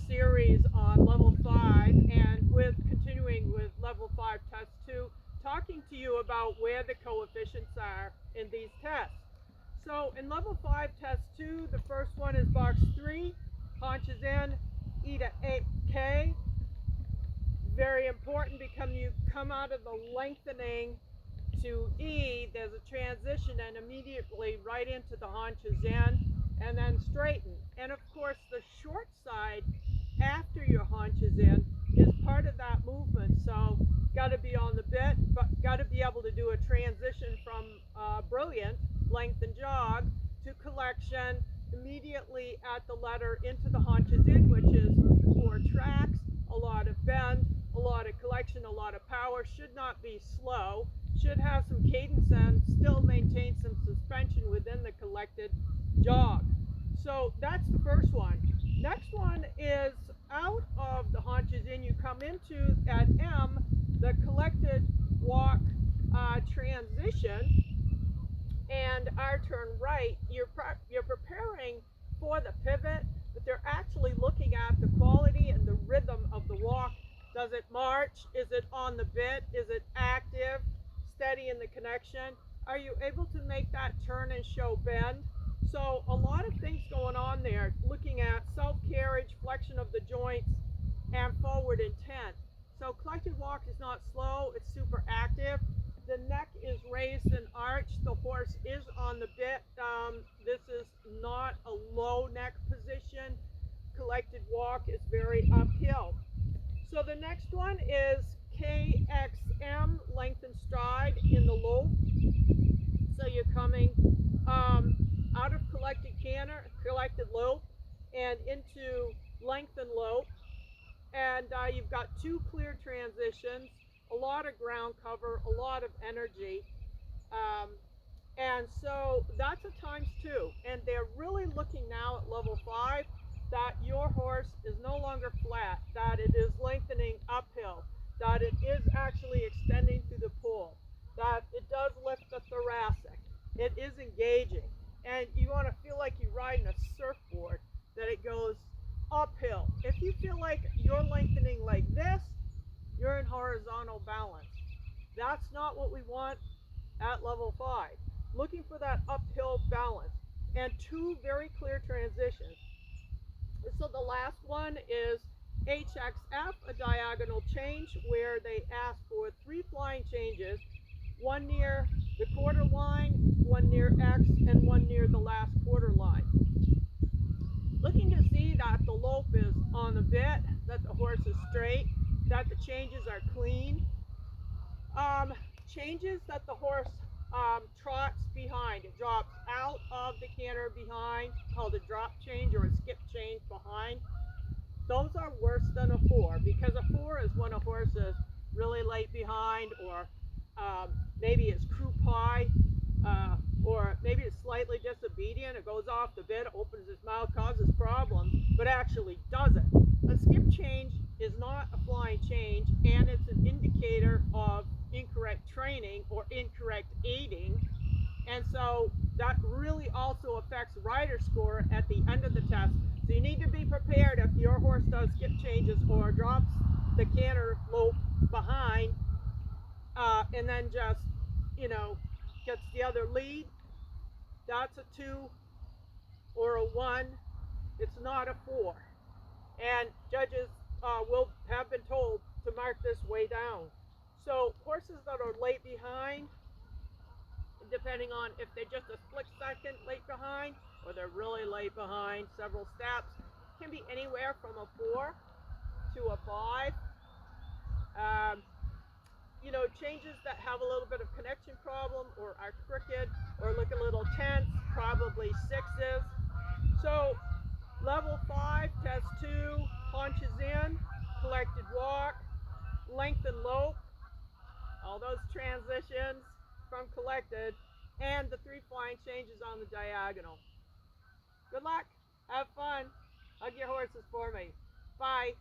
series on level 5, and with continuing with level 5 test 2, talking to you about where the coefficients are in these tests. So in level 5 test 2, the first one is box 3, haunches in, E to 8K. Very important because you come out of the lengthening to E, there's a transition and immediately right into the haunches in and then straighten. And of course the short side after your haunches in is part of that movement. So got to be on the bit, but got to be able to do a transition from brilliant, length and jog, to collection immediately at the letter into the haunches in, which is 4 tracks, a lot of bend, a lot of collection, a lot of power, should not be slow, should have some cadence and still maintain some suspension within the collected jog. So that's the first one. Next one is out of the haunches in, you come into at M, the collected walk transition, and our turn right, you're preparing for the pivot, but they're actually looking at the quality and the rhythm of the walk. Does it march? Is it on the bit? Is it active, steady in the connection? Are you able to make that turn and show bend? So a lot of things going on there, looking at self-carriage, flexion of the joints, and forward intent. So collected walk is not slow, it's super active. The neck is raised and arched. The horse is on the bit. This is not a low neck position. Collected walk is very uphill. So the next one is KXM, length and stride in the lope. So you're coming out of collected canter, collected lope, and into length and lope. And you've got 2 clear transitions, a lot of ground cover, a lot of energy. And so that's a ×2. And they're really looking now at level 5 that your horse is no longer flat, that it is lengthening uphill, that it is actually extending through the pool, that it does lift the thoracic, it is engaging. And you want to feel like you're riding a surfboard, that it goes uphill. If you feel like you're lengthening like this, you're in horizontal balance. That's not what we want at level 5. Looking for that uphill balance and 2 very clear transitions. So the last one is HXF, a diagonal change, where they ask for 3 flying changes, 1 near the quarter line, 1 near X, and 1 near the last quarter line. Looking to see that the lope is on the bit, that the horse is straight, that the changes are clean. Changes that the horse trots behind. It drops out of the canter behind, called a drop change or a skip change behind. Those are worse than a 4, because a 4 is when a horse is really late behind, or maybe it's croup high, or maybe it's slightly disobedient. It goes off the bit, opens its mouth, causes problems, but actually doesn't. A skip change is not a flying change, and it's an indicator of incorrect training or incorrect aiding, and so that really also affects rider score at the end of the test. So you need to be prepared if your horse does skip changes or drops the canter lope behind, and then just, gets the other lead. That's a 2 or a 1. It's not a 4. And judges will have been told to mark this way down. So horses that are late behind, depending on if they're just a split second late behind or they're really late behind several steps, can be anywhere from a 4 to a 5. Changes that have a little bit of connection problem or are crooked or look a little tense, probably 6s. So level 5, test 2, haunches in, collected walk, length and lope, all those transitions from collected, and the 3 flying changes on the diagonal. Good luck, have fun, hug your horses for me, bye.